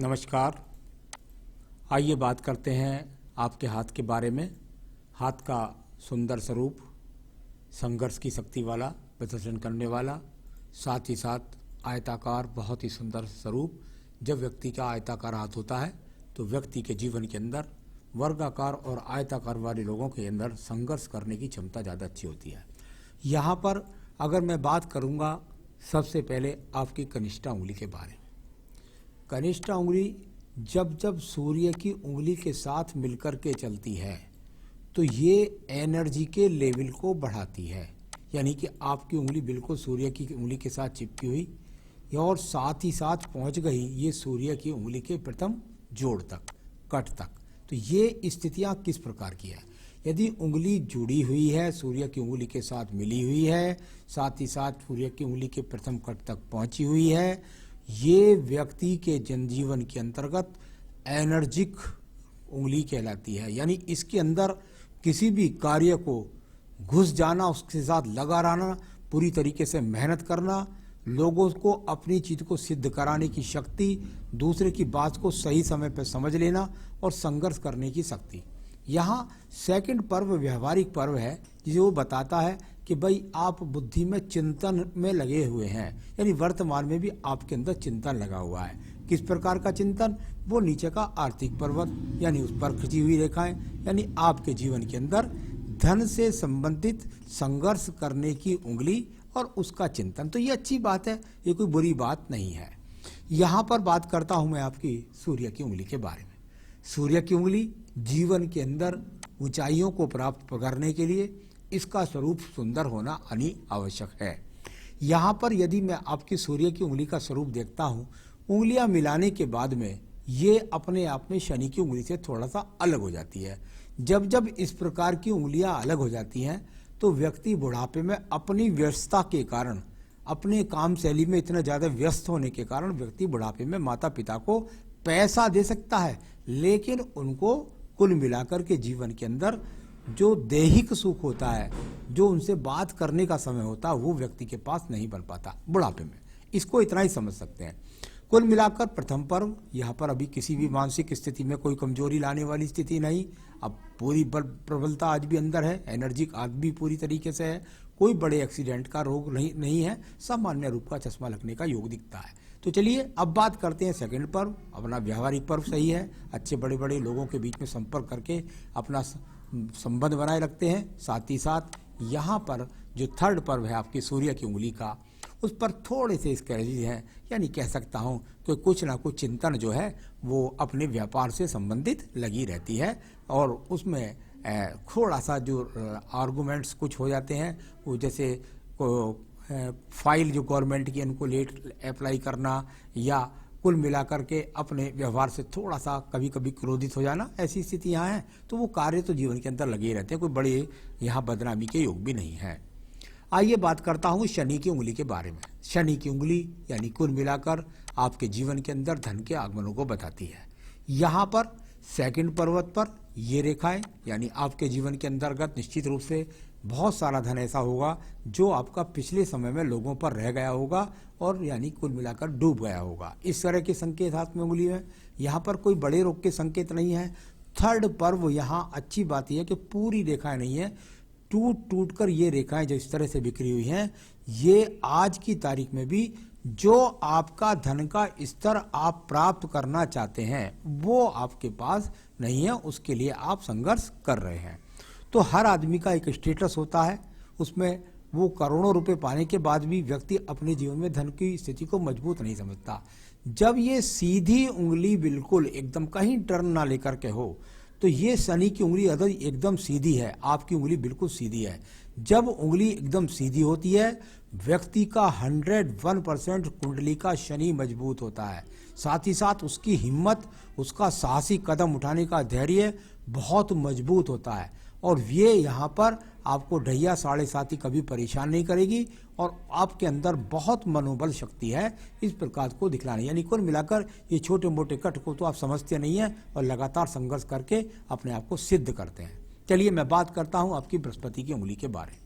नमस्कार। आइए बात करते हैं आपके हाथ के बारे में। हाथ का सुंदर स्वरूप, संघर्ष की शक्ति वाला, प्रदर्शन करने वाला, साथ ही साथ आयताकार बहुत ही सुंदर स्वरूप। जब व्यक्ति का आयताकार हाथ होता है तो व्यक्ति के जीवन के अंदर वर्गाकार और आयताकार वाले लोगों के अंदर संघर्ष करने की क्षमता ज़्यादा अच्छी होती है। यहाँ पर अगर मैं बात करूँगा सबसे पहले आपकी कनिष्ठा उंगली के बारे में। कनिष्ठा उंगली जब जब सूर्य की उंगली के साथ मिलकर के चलती है तो ये एनर्जी के लेवल को बढ़ाती है, यानी कि आपकी उंगली बिल्कुल सूर्य की उंगली के साथ चिपकी हुई और साथ ही साथ पहुंच गई ये सूर्य की उंगली के प्रथम जोड़ तक, कट तक। तो ये स्थितियां किस प्रकार की है? यदि उंगली जुड़ी हुई है, सूर्य की उंगली के साथ मिली हुई है, साथ ही साथ सूर्य की उंगली के प्रथम कट तक पहुंची हुई है, ये व्यक्ति के जनजीवन के अंतर्गत एनर्जिक उंगली कहलाती है। यानी इसके अंदर किसी भी कार्य को घुस जाना, उसके साथ लगा रहना, पूरी तरीके से मेहनत करना, लोगों को अपनी चीज को सिद्ध कराने की शक्ति, दूसरे की बात को सही समय पर समझ लेना और संघर्ष करने की शक्ति। यहाँ सेकंड पर्व व्यवहारिक पर्व है जो बताता है कि भाई आप बुद्धि में चिंतन में लगे हुए हैं, यानी वर्तमान में भी आपके अंदर चिंतन लगा हुआ है। किस प्रकार का चिंतन? वो नीचे का आर्थिक पर्वत, यानी उस पर खिंची हुई रेखाएं, यानी आपके जीवन के अंदर धन से संबंधित संघर्ष करने की उंगली और उसका चिंतन। तो ये अच्छी बात है, ये कोई बुरी बात नहीं है। यहाँ पर बात करता हूँ मैं आपकी सूर्य की उंगली के बारे में। सूर्य की उंगली जीवन के अंदर ऊंचाइयों को प्राप्त करने के लिए इसका स्वरूप सुंदर होना अति आवश्यक है। यहाँ पर यदि मैं आपकी सूर्य की उंगली का स्वरूप देखता हूँ, उंगलियां मिलाने के बाद में ये अपने आप में शनि की उंगली से थोड़ा सा अलग हो जाती है। जब जब इस प्रकार की उंगलियां अलग हो जाती हैं तो व्यक्ति बुढ़ापे में अपनी व्यस्तता के कारण, अपने काम शैली में इतना ज़्यादा व्यस्त होने के कारण व्यक्ति बुढ़ापे में माता पिता को पैसा दे सकता है, लेकिन उनको कुल मिलाकर के जीवन के अंदर जो दैहिक सुख होता है, जो उनसे बात करने का समय होता है, वो व्यक्ति के पास नहीं बन पाता बुढ़ापे में। इसको इतना ही समझ सकते हैं। कुल मिलाकर प्रथम पर्व, यहाँ पर अभी किसी भी मानसिक स्थिति में कोई कमजोरी लाने वाली स्थिति नहीं। अब पूरी प्रबलता आज भी अंदर है, एनर्जी आज भी पूरी तरीके से है, कोई बड़े एक्सीडेंट का रोग नहीं है, सामान्य रूप का चश्मा लगने का योग दिखता है। तो चलिए अब बात करते हैं सेकंड पर्व। अपना व्यवहारिक पर्व सही है, अच्छे बड़े बड़े लोगों के बीच में संपर्क करके अपना संबंध बनाए रखते हैं। साथ ही साथ यहाँ पर जो थर्ड पर्व है आपकी सूर्य की उंगली का, उस पर थोड़े से स्क्रैचेज हैं, यानी कह सकता हूँ कि कुछ ना कुछ चिंतन जो है वो अपने व्यापार से संबंधित लगी रहती है और उसमें थोड़ा सा जो आर्गूमेंट्स कुछ हो जाते हैं, वो जैसे फाइल जो गवर्नमेंट की उनको लेट अप्लाई करना या कुल मिलाकर के अपने व्यवहार से थोड़ा सा कभी कभी क्रोधित हो जाना, ऐसी स्थिति यहाँ है। तो वो कार्य तो जीवन के अंदर लगे रहते हैं, कोई बड़े यहाँ बदनामी के योग भी नहीं है। आइए बात करता हूँ शनि की उंगली के बारे में। शनि की उंगली यानी कुल मिलाकर आपके जीवन के अंदर धन के आगमनों को बताती है। यहाँ पर सेकंड पर्वत पर ये रेखाएं, यानी आपके जीवन के अंतर्गत निश्चित रूप से बहुत सारा धन ऐसा होगा जो आपका पिछले समय में लोगों पर रह गया होगा और यानी कुल मिलाकर डूब गया होगा। इस तरह के संकेत हाथ में उंगली में। यहाँ पर कोई बड़े रोग के संकेत नहीं है। थर्ड पर्व यहाँ अच्छी बात यह है कि पूरी रेखाएं नहीं है, टूट टूट कर ये रेखाएं जो इस तरह से बिखरी हुई हैं, ये आज की तारीख में भी जो आपका धन का स्तर आप प्राप्त करना चाहते हैं वो आपके पास नहीं है, उसके लिए आप संघर्ष कर रहे हैं। तो हर आदमी का एक स्टेटस होता है, उसमें वो करोड़ों रुपए पाने के बाद भी व्यक्ति अपने जीवन में धन की स्थिति को मजबूत नहीं समझता। जब ये सीधी उंगली बिल्कुल एकदम कहीं टर्न ना लेकर के हो, तो ये शनि की उंगली अगर एकदम सीधी है, आपकी उंगली बिल्कुल सीधी है। जब उंगली एकदम सीधी होती है, व्यक्ति का 101% कुंडली का शनि मजबूत होता है। साथ ही साथ उसकी हिम्मत, उसका साहसी कदम उठाने का धैर्य बहुत मजबूत होता है और ये यहाँ पर आपको ढैया साढ़े साथी कभी परेशान नहीं करेगी और आपके अंदर बहुत मनोबल शक्ति है इस प्रकार को दिखलाने। यानी कुल मिलाकर ये छोटे मोटे कट को तो आप समझते नहीं हैं और लगातार संघर्ष करके अपने आप को सिद्ध करते हैं। चलिए मैं बात करता हूँ आपकी बृहस्पति की उंगली के बारे में।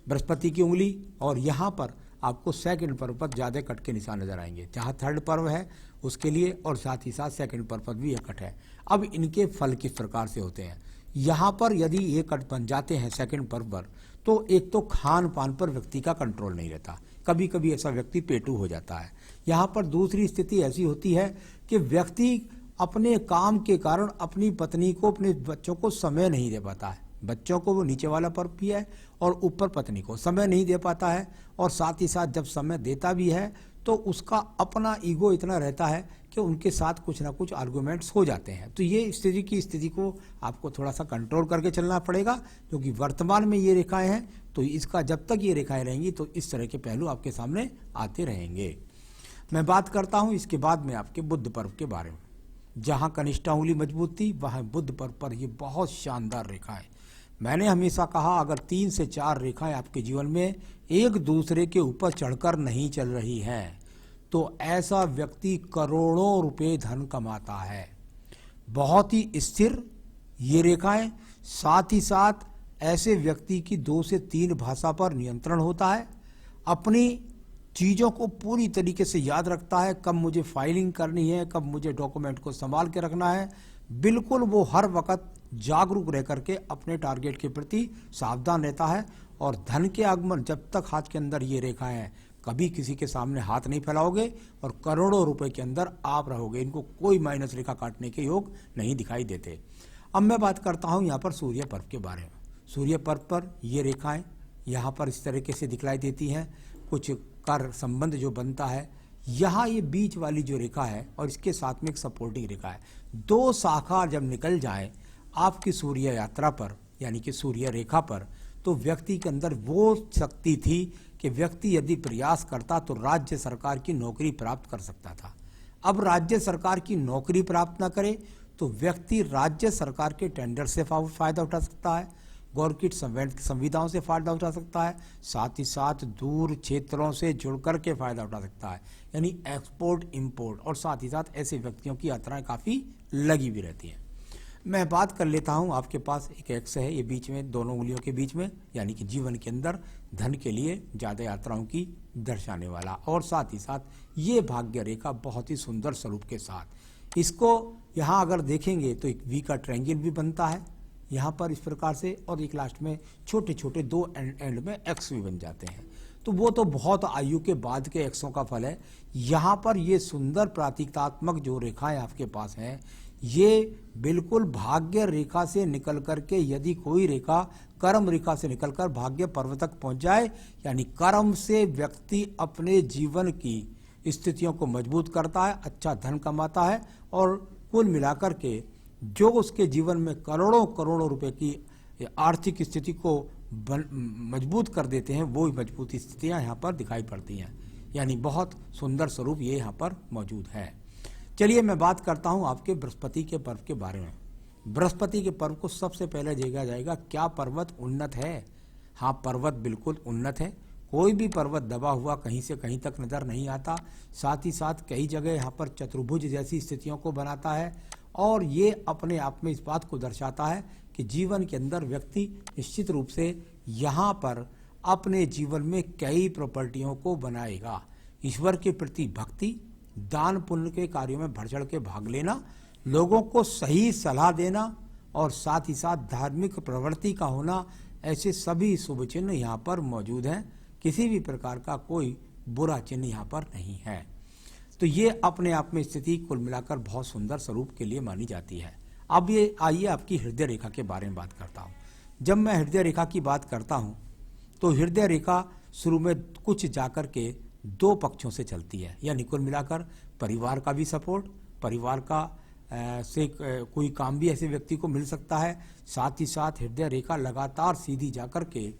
बृहस्पति की उंगली और यहाँ पर आपको सेकंड पर्व पर ज़्यादा कट के निशान नजर आएंगे। जहाँ थर्ड पर्व है उसके लिए, और साथ ही साथ सेकंड पर्पज भी यह कट है। अब इनके फल किस प्रकार से होते हैं, यहाँ पर यदि ये कट बन जाते हैं सेकंड पर्पज, तो एक तो खान पान पर व्यक्ति का कंट्रोल नहीं रहता, कभी कभी ऐसा व्यक्ति पेटू हो जाता है। यहाँ पर दूसरी स्थिति ऐसी होती है कि व्यक्ति अपने काम के कारण अपनी पत्नी को, अपने बच्चों को समय नहीं दे पाता है। बच्चों को वो नीचे वाला पर्व भी है और ऊपर पत्नी को समय नहीं दे पाता है, और साथ ही साथ जब समय देता भी है तो उसका अपना ईगो इतना रहता है कि उनके साथ कुछ ना कुछ आर्गुमेंट्स हो जाते हैं। तो ये स्थिति को आपको थोड़ा सा कंट्रोल करके चलना पड़ेगा, क्योंकि वर्तमान में ये रेखाएं हैं, तो इसका जब तक ये रेखाएं रहेंगी तो इस तरह के पहलू आपके सामने आते रहेंगे। मैं बात करता हूँ इसके बाद में आपके बुध पर्व के बारे में। जहाँ कनिष्ठा उंगली मजबूत थी, वहाँ बुध पर्व पर ये बहुत शानदार रेखा है। मैंने हमेशा कहा, अगर 3 से 4 रेखाएं आपके जीवन में एक दूसरे के ऊपर चढ़कर नहीं चल रही हैं, तो ऐसा व्यक्ति करोड़ों रुपए धन कमाता है। बहुत ही स्थिर ये रेखाएं, साथ ही साथ ऐसे व्यक्ति की 2 से 3 भाषा पर नियंत्रण होता है, अपनी चीज़ों को पूरी तरीके से याद रखता है, कब मुझे फाइलिंग करनी है, कब मुझे डॉक्यूमेंट को संभाल के रखना है। बिल्कुल वो हर वक्त जागरूक रह करके अपने टारगेट के प्रति सावधान रहता है। और धन के आगमन, जब तक हाथ के अंदर ये रेखाएं हैं, कभी किसी के सामने हाथ नहीं फैलाओगे और करोड़ों रुपए के अंदर आप रहोगे। इनको कोई माइनस रेखा काटने के योग नहीं दिखाई देते। अब मैं बात करता हूँ यहाँ पर सूर्य पर्व के बारे में। सूर्य पर्व पर ये रेखाएं यहाँ पर इस तरीके से दिखलाई देती हैं। कुछ कर संबंध जो बनता है, यहाँ ये बीच वाली जो रेखा है और इसके साथ में एक सपोर्टिंग रेखा है, 2 शाखा जब निकल जाए आपकी सूर्य यात्रा पर, यानी कि सूर्य रेखा पर, तो व्यक्ति के अंदर वो शक्ति थी कि व्यक्ति यदि प्रयास करता तो राज्य सरकार की नौकरी प्राप्त कर सकता था। अब राज्य सरकार की नौकरी प्राप्त न करे तो व्यक्ति राज्य सरकार के टेंडर से फायदा उठा सकता है, गवर्नमेंट संविधाओं से फायदा उठा सकता है, साथ ही साथ दूर क्षेत्रों से जुड़ कर के फायदा उठा सकता है, यानी एक्सपोर्ट इंपोर्ट, और साथ ही साथ ऐसे व्यक्तियों की यात्राएं काफ़ी लगी भी रहती हैं। मैं बात कर लेता हूं, आपके पास एक एक्स है, ये बीच में दोनों उंगलियों के बीच में, यानी कि जीवन के अंदर धन के लिए ज़्यादा यात्राओं की दर्शाने वाला, और साथ ही साथ ये भाग्य रेखा बहुत ही सुंदर स्वरूप के साथ। इसको यहाँ अगर देखेंगे तो एक वी का ट्रायंगल भी बनता है यहाँ पर इस प्रकार से, और एक लास्ट में छोटे छोटे 2 एंड में एक्स भी बन जाते हैं। तो वो तो बहुत आयु के बाद के एक्सों का फल है। यहाँ पर ये सुंदर प्रतीकात्मक जो रेखाएं आपके पास हैं, ये बिल्कुल भाग्य रेखा से निकल करके, यदि कोई रेखा कर्म रेखा से निकलकर भाग्य पर्व तक पहुंच जाए, यानी कर्म से व्यक्ति अपने जीवन की स्थितियों को मजबूत करता है, अच्छा धन कमाता है, और कुल मिलाकर के जो उसके जीवन में करोड़ों करोड़ों रुपए की आर्थिक स्थिति को मजबूत कर देते हैं, वो मजबूत स्थितियां यहाँ पर दिखाई पड़ती हैं। यानी बहुत सुंदर स्वरूप ये यहाँ पर मौजूद है। चलिए मैं बात करता हूँ आपके बृहस्पति के पर्व के बारे में। बृहस्पति के पर्व को सबसे पहले देखा जाएगा, क्या पर्वत उन्नत है? हाँ, पर्वत बिल्कुल उन्नत है। कोई भी पर्वत दबा हुआ कहीं से कहीं तक नजर नहीं आता। साथ ही साथ कई जगह यहाँ पर चतुर्भुज जैसी स्थितियों को बनाता है, और ये अपने आप में इस बात को दर्शाता है कि जीवन के अंदर व्यक्ति निश्चित रूप से यहाँ पर अपने जीवन में कई प्रॉपर्टियों को बनाएगा। ईश्वर के प्रति भक्ति, दान पुण्य के कार्यों में बढ़ चढ़ के भाग लेना, लोगों को सही सलाह देना, और साथ ही साथ धार्मिक प्रवृत्ति का होना, ऐसे सभी शुभ चिन्ह यहाँ पर मौजूद हैं। किसी भी प्रकार का कोई बुरा चिन्ह यहाँ पर नहीं है। तो ये अपने आप में स्थिति कुल मिलाकर बहुत सुंदर स्वरूप के लिए मानी जाती है। अब ये आइए आपकी हृदय रेखा के बारे में बात करता हूँ। जब मैं हृदय रेखा की बात करता हूँ तो हृदय रेखा शुरू में कुछ जाकर के 2 पक्षों से चलती है, यानी कुल मिलाकर परिवार का भी सपोर्ट, परिवार का से कोई काम भी ऐसे व्यक्ति को मिल सकता है। साथ ही साथ हृदय रेखा लगातार सीधी जाकर के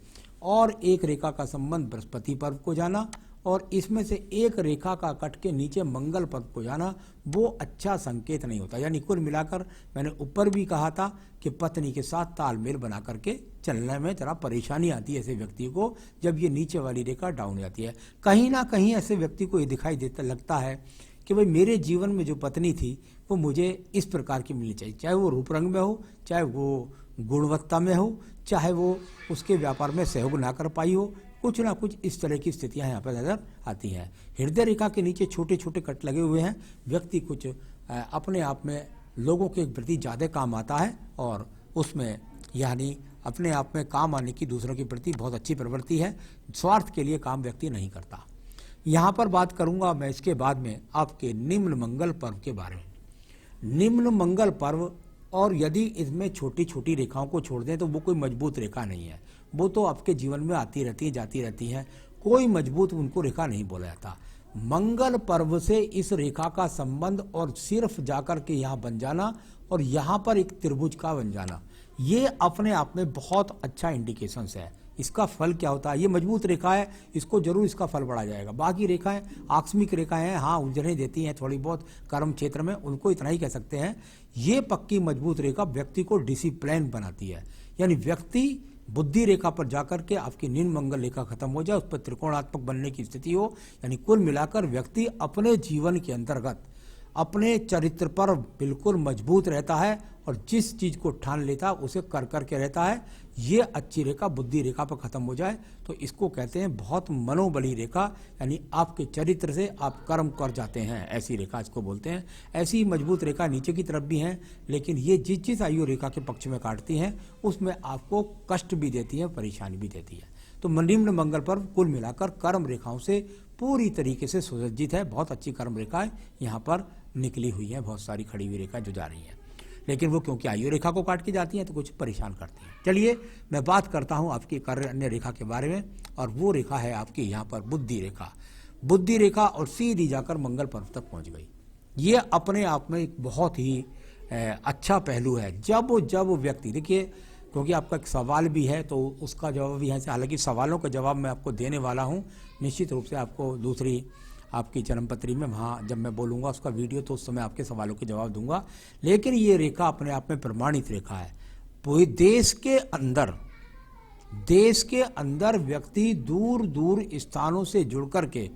और एक रेखा का संबंध बृहस्पति पर्व को जाना, और इसमें से एक रेखा का कट के नीचे मंगल पर्व को जाना, वो अच्छा संकेत नहीं होता। यानी कुल मिलाकर मैंने ऊपर भी कहा था कि पत्नी के साथ तालमेल बना करके चलने में जरा परेशानी आती है ऐसे व्यक्ति को, जब ये नीचे वाली रेखा डाउन हो जाती है। कहीं ना कहीं ऐसे व्यक्ति को ये दिखाई देता लगता है कि भाई मेरे जीवन में जो पत्नी थी वो मुझे इस प्रकार की मिलनी चाहिए, चाहे वो रूप रंग में हो, चाहे वो गुणवत्ता में हो, चाहे वो उसके व्यापार में सहयोग ना कर पाई हो, कुछ ना कुछ इस तरह की स्थितियां यहाँ पर नजर आती हैं। हृदय रेखा के नीचे छोटे छोटे कट लगे हुए हैं। व्यक्ति कुछ अपने आप में लोगों के प्रति ज़्यादा काम आता है और उसमें यानी अपने आप में काम आने की दूसरों के प्रति बहुत अच्छी प्रवृत्ति है। स्वार्थ के लिए काम व्यक्ति नहीं करता। यहाँ पर बात करूँगा मैं इसके बाद में आपके निम्न मंगल पर्व के बारे में। निम्न मंगल पर्व, और यदि इसमें छोटी छोटी रेखाओं को छोड़ दें तो वो कोई मजबूत रेखा नहीं है। वो तो आपके जीवन में आती रहती है, जाती रहती है, कोई मजबूत उनको रेखा नहीं बोला जाता। मंगल पर्व से इस रेखा का संबंध और सिर्फ जाकर के यहाँ बन जाना और यहाँ पर एक त्रिभुज का बन जाना, ये अपने आप में बहुत अच्छा इंडिकेशंस है। इसका फल क्या होता है, ये मजबूत रेखा है, इसको जरूर इसका फल बढ़ा जाएगा। बाकी रेखाएं आकस्मिक रेखाएं हैं, हाँ उलझने देती हैं थोड़ी बहुत कर्म क्षेत्र में, उनको इतना ही कह सकते हैं। ये पक्की मजबूत रेखा व्यक्ति को डिसिप्लिन बनाती है, यानी व्यक्ति बुद्धि रेखा पर जाकर के आपकी निम्न मंगल रेखा खत्म हो जाए, उस पर त्रिकोणात्मक बनने की स्थिति हो, यानी कुल मिलाकर व्यक्ति अपने जीवन के अंतर्गत अपने चरित्र पर बिल्कुल मजबूत रहता है और जिस चीज को ठान लेता है उसे कर करके रहता है। ये अच्छी रेखा बुद्धि रेखा पर खत्म हो जाए तो इसको कहते हैं बहुत मनोबली रेखा, यानी आपके चरित्र से आप कर्म कर जाते हैं, ऐसी रेखा इसको बोलते हैं। ऐसी मजबूत रेखा नीचे की तरफ भी हैं, लेकिन ये जिस आयु रेखा के पक्ष में काटती हैं उसमें आपको कष्ट भी देती है, परेशानी भी देती है। तो निम्न मंगल पर्व कुल मिलाकर कर्म रेखाओं से पूरी तरीके से सुसज्जित है। बहुत अच्छी कर्म रेखाएं यहाँ पर निकली हुई हैं, बहुत सारी खड़ी हुई रेखा जो जा रही हैं, लेकिन वो क्योंकि आयु रेखा को काट के जाती हैं तो कुछ परेशान करती हैं। चलिए मैं बात करता हूँ आपकी कार्य अन्य रेखा के बारे में, और वो रेखा है आपकी यहाँ पर बुद्धि रेखा। बुद्धि रेखा और सीधी जाकर मंगल पर्व तक पहुँच गई। ये अपने आप में एक बहुत ही अच्छा पहलू है। जब व्यक्ति, देखिए क्योंकि आपका एक सवाल भी है तो उसका जवाब भी यहाँ से, हालांकि सवालों का जवाब मैं आपको देने वाला हूँ निश्चित रूप से, आपको दूसरी आपकी जन्मपत्री में वहाँ जब मैं बोलूँगा उसका वीडियो तो उस समय आपके सवालों के जवाब दूंगा। लेकिन ये रेखा अपने आप में प्रमाणित रेखा है। पूरे देश के अंदर व्यक्ति दूर दूर स्थानों से जुड़ करके,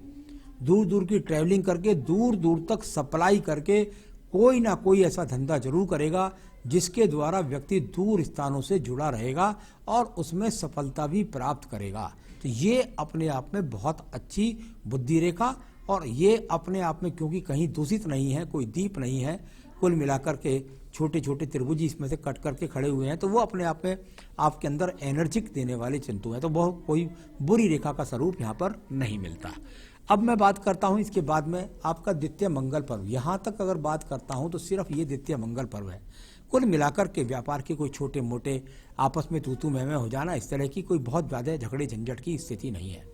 दूर दूर की ट्रैवलिंग करके, दूर दूर तक सप्लाई करके कोई ना कोई ऐसा धंधा जरूर करेगा जिसके द्वारा व्यक्ति दूर स्थानों से जुड़ा रहेगा और उसमें सफलता भी प्राप्त करेगा। तो ये अपने आप में बहुत अच्छी बुद्धि रेखा, और ये अपने आप में क्योंकि कहीं दूषित नहीं है, कोई दीप नहीं है, कुल मिलाकर के छोटे छोटे त्रिभुज इसमें से कट करके खड़े हुए हैं, तो वो अपने आप में आपके अंदर एनर्जिक देने वाले जंतु हैं। तो बहुत कोई बुरी रेखा का स्वरूप यहाँ पर नहीं मिलता। अब मैं बात करता हूँ इसके बाद में आपका द्वितीय मंगल पर्व। यहाँ तक अगर बात करता हूँ तो सिर्फ ये द्वितीय मंगल पर्व है। कुल मिलाकर के व्यापार के कोई छोटे मोटे आपस में तू मैं हो जाना, इस तरह की कोई बहुत ज़्यादा झगड़े झंझट की स्थिति नहीं है।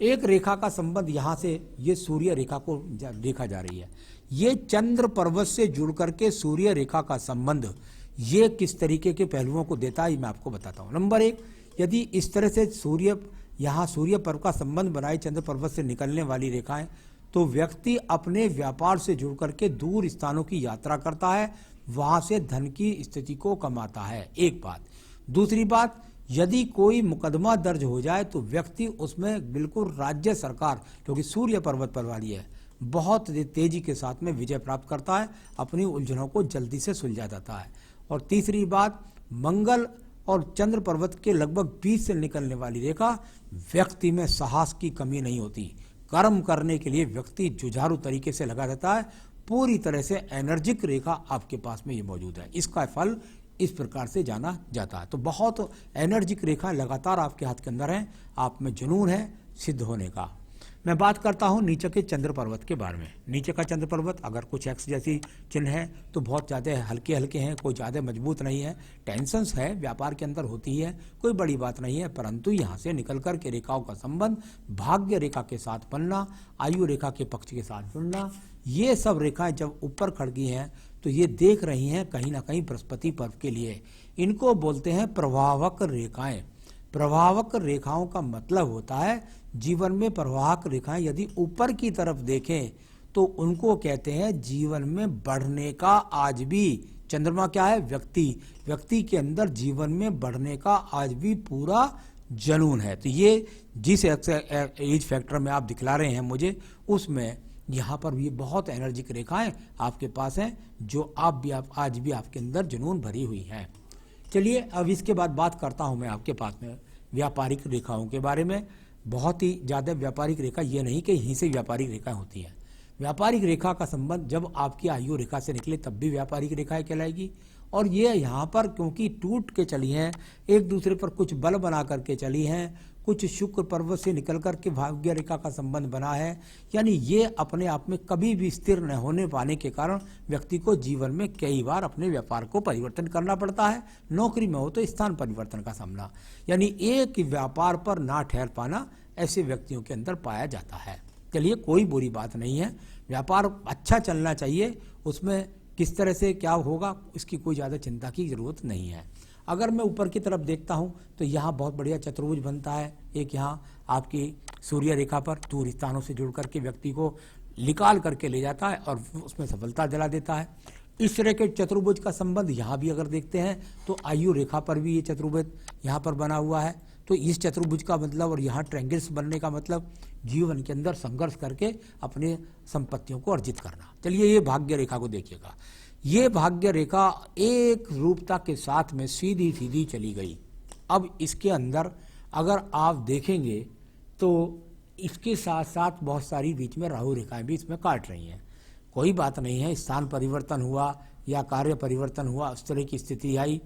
एक रेखा का संबंध यहाँ से ये सूर्य रेखा को देखा जा रही है। ये चंद्र पर्वत से जुड़ करके सूर्य रेखा का संबंध ये किस तरीके के पहलुओं को देता है मैं आपको बताता हूँ। नंबर एक, यदि इस तरह से सूर्य पर्व का संबंध बनाए चंद्र पर्वत से निकलने वाली रेखाएं, तो व्यक्ति अपने व्यापार से जुड़ करके दूर स्थानों की यात्रा करता है, वहां से धन की स्थिति को कमाता है, एक बात। दूसरी बात, यदि कोई मुकदमा दर्ज हो जाए तो व्यक्ति उसमें बिल्कुल राज्य सरकार, क्योंकि सूर्य पर्वत पर वाली है, बहुत तेजी के साथ में विजय प्राप्त करता है, अपनी उलझनों को जल्दी से सुलझा जाता है। और तीसरी बात, मंगल और चंद्र पर्वत के लगभग बीच से निकलने वाली रेखा, व्यक्ति में साहस की कमी नहीं होती। कर्म करने के लिए व्यक्ति जुझारू तरीके से लगा रहता है। पूरी तरह से एनर्जिक रेखा आपके पास में ये मौजूद है। इसका फल इस प्रकार से जाना जाता है। तो बहुत एनर्जिक रेखा लगातार आपके हाथ के अंदर है, आप में जुनून है सिद्ध होने का। मैं बात करता हूं नीचे के चंद्र पर्वत के बारे में। नीचे का चंद्र पर्वत अगर कुछ एक्स जैसी चिन्ह है तो बहुत ज़्यादा हल्के हल्के हैं, कोई ज़्यादा मजबूत नहीं है। टेंशन्स है, व्यापार के अंदर होती है, कोई बड़ी बात नहीं है, परंतु यहाँ से निकल कर के रेखाओं का संबंध भाग्य रेखा के साथ बनना, आयु रेखा के पक्ष के साथ जुड़ना, ये सब रेखाएं जब ऊपर खड़की हैं तो ये देख रही हैं कहीं ना कहीं बृहस्पति पर्व के लिए। इनको बोलते हैं प्रवाहक रेखाएं। प्रवाहक रेखाओं का मतलब होता है जीवन में प्रवाहक रेखाएं यदि ऊपर की तरफ देखें तो उनको कहते हैं जीवन में बढ़ने का। आज भी चंद्रमा क्या है? व्यक्ति के अंदर जीवन में बढ़ने का आज भी पूरा जुनून है। तो ये जिस एज फैक्टर में आप दिखला रहे हैं मुझे, उसमें यहाँ पर भी बहुत एनर्जिक रेखाएं आपके पास हैं जो आज भी आपके अंदर जुनून भरी हुई हैं। चलिए अब इसके बाद बात करता हूँ मैं आपके पास में व्यापारिक रेखाओं के बारे में। बहुत ही ज़्यादा व्यापारिक रेखा, ये नहीं कि यहीं से व्यापारिक रेखा होती है। व्यापारिक रेखा का संबंध जब आपकी आयु रेखा से निकले तब भी व्यापारिक रेखाएं कहलाएगी। और ये यहाँ पर क्योंकि टूट के चली हैं, एक दूसरे पर कुछ बल बना करके चली हैं, कुछ शुक्र पर्वत से निकल कर के भाग्य रेखा का संबंध बना है, यानी ये अपने आप में कभी भी स्थिर न होने पाने के कारण व्यक्ति को जीवन में कई बार अपने व्यापार को परिवर्तन करना पड़ता है। नौकरी में हो तो स्थान परिवर्तन का सामना, यानी एक व्यापार पर ना ठहर पाना ऐसे व्यक्तियों के अंदर पाया जाता है। चलिए, कोई बुरी बात नहीं है, व्यापार अच्छा चलना चाहिए, उसमें किस तरह से क्या होगा इसकी कोई ज़्यादा चिंता की जरूरत नहीं है। अगर मैं ऊपर की तरफ देखता हूँ तो यहाँ बहुत बढ़िया चतुर्भुज बनता है। एक यहाँ आपकी सूर्य रेखा पर दूर स्थानों से जुड़ करके व्यक्ति को निकाल करके ले जाता है और उसमें सफलता दिला देता है। इस तरह के चतुर्भुज का संबंध यहाँ भी अगर देखते हैं तो आयु रेखा पर भी ये चतुर्भुज यहाँ पर बना हुआ है। तो इस चतुर्भुज का मतलब और यहाँ ट्रायंगल्स बनने का मतलब जीवन के अंदर संघर्ष करके अपने संपत्तियों को अर्जित करना। चलिए, ये भाग्य रेखा को देखिएगा। ये भाग्य रेखा एक रूपता के साथ में सीधी सीधी चली गई। अब इसके अंदर अगर आप देखेंगे तो इसके साथ साथ बहुत सारी बीच में राहु रेखाएं भी इसमें काट रही हैं। कोई बात नहीं है, स्थान परिवर्तन हुआ या कार्य परिवर्तन हुआ, उस तरह की स्थिति आई,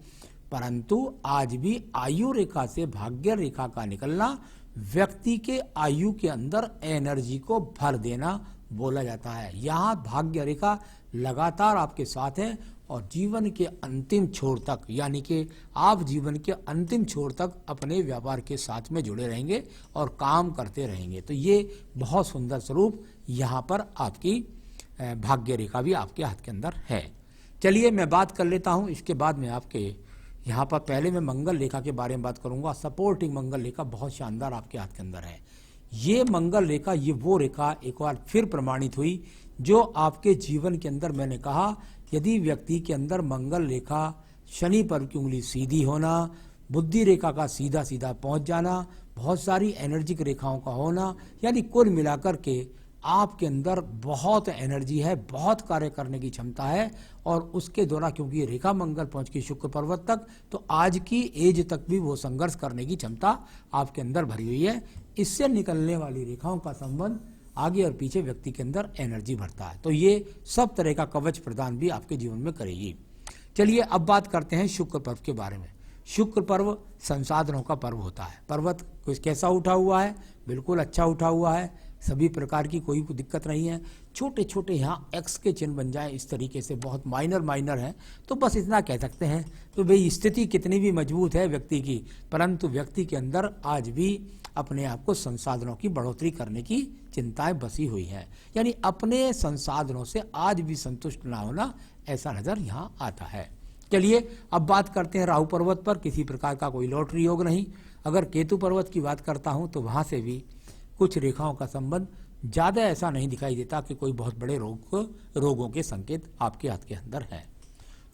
परंतु आज भी आयु रेखा से भाग्य रेखा का निकलना व्यक्ति के आयु के अंदर एनर्जी को भर देना बोला जाता है। यहाँ भाग्य रेखा लगातार आपके साथ है और जीवन के अंतिम छोर तक, यानी कि आप जीवन के अंतिम छोर तक अपने व्यापार के साथ में जुड़े रहेंगे और काम करते रहेंगे। तो ये बहुत सुंदर स्वरूप यहाँ पर आपकी भाग्य रेखा भी आपके हाथ के अंदर है। चलिए, मैं बात कर लेता हूँ, इसके बाद में आपके यहाँ पर पहले मैं मंगल रेखा के बारे में बात करूंगा। सपोर्टिंग मंगल रेखा बहुत शानदार आपके हाथ के अंदर है। ये मंगल रेखा, ये वो रेखा एक बार फिर प्रमाणित हुई जो आपके जीवन के अंदर, मैंने कहा यदि व्यक्ति के अंदर मंगल रेखा, शनि पर की उंगली सीधी होना, बुद्धि रेखा का सीधा सीधा पहुंच जाना, बहुत सारी एनर्जिक रेखाओं का होना, यानी कुल मिलाकर के आपके अंदर बहुत एनर्जी है, बहुत कार्य करने की क्षमता है। और उसके द्वारा क्योंकि ये रेखा मंगल पहुंच गई शुक्र पर्वत तक, तो आज की एज तक भी वो संघर्ष करने की क्षमता आपके अंदर भरी हुई है। इससे निकलने वाली रेखाओं का संबंध आगे और पीछे व्यक्ति के अंदर एनर्जी भरता है। तो ये सब तरह का कवच प्रदान भी आपके जीवन में करेगी। चलिए, अब बात करते हैं शुक्र पर्व के बारे में। शुक्र पर्व संसाधनों का पर्व होता है। पर्वत कुछ कैसा उठा हुआ है? बिल्कुल अच्छा उठा हुआ है, सभी प्रकार की कोई दिक्कत नहीं है। छोटे छोटे यहाँ एक्स के चिन्ह बन जाए इस तरीके से, बहुत माइनर है, तो बस इतना कह सकते हैं। तो भाई स्थिति कितनी भी मजबूत है व्यक्ति की, परंतु व्यक्ति के अंदर आज भी अपने आप को संसाधनों की बढ़ोतरी करने की चिंताएं बसी हुई है, यानी अपने संसाधनों से आज भी संतुष्ट ना होना, ऐसा नजर यहाँ आता है। चलिए, अब बात करते हैं राहु पर्वत पर। किसी प्रकार का कोई लॉटरी योग नहीं। अगर केतु पर्वत की बात करता हूँ तो वहाँ से भी कुछ रेखाओं का संबंध ज़्यादा ऐसा नहीं दिखाई देता कि कोई बहुत बड़े रोगों के संकेत आपके हाथ के अंदर है।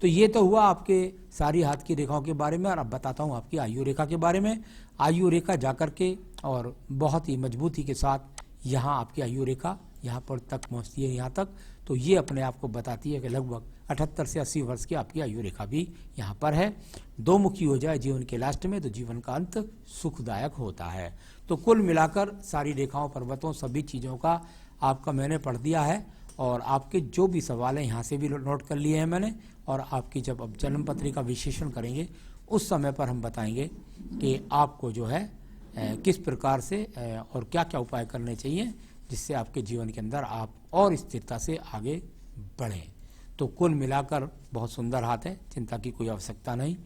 तो ये तो हुआ आपके सारी हाथ की रेखाओं के बारे में। और अब बताता हूँ आपकी आयु रेखा के बारे में। आयु रेखा जाकर के और बहुत ही मजबूती के साथ यहाँ आपकी आयु रेखा यहाँ पर तक पहुँचती है, यहाँ तक। तो ये अपने आप को बताती है कि लगभग 78 से 80 वर्ष की आपकी आयु रेखा भी यहाँ पर है। दो मुखी हो जाए जीवन के लास्ट में तो जीवन का अंत सुखदायक होता है। तो कुल मिलाकर सारी रेखाओं, पर्वतों, सभी चीज़ों का आपका मैंने पढ़ दिया है। और आपके जो भी सवाल हैं यहाँ से भी नोट कर लिए हैं मैंने। और आपकी जब अब जन्म पत्री का विश्लेषण करेंगे उस समय पर हम बताएंगे कि आपको जो है किस प्रकार से और क्या क्या उपाय करने चाहिए जिससे आपके जीवन के अंदर आप और स्थिरता से आगे बढ़ें। तो कुल मिलाकर बहुत सुंदर हाथ है, चिंता की कोई आवश्यकता नहीं।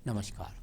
नमस्कार।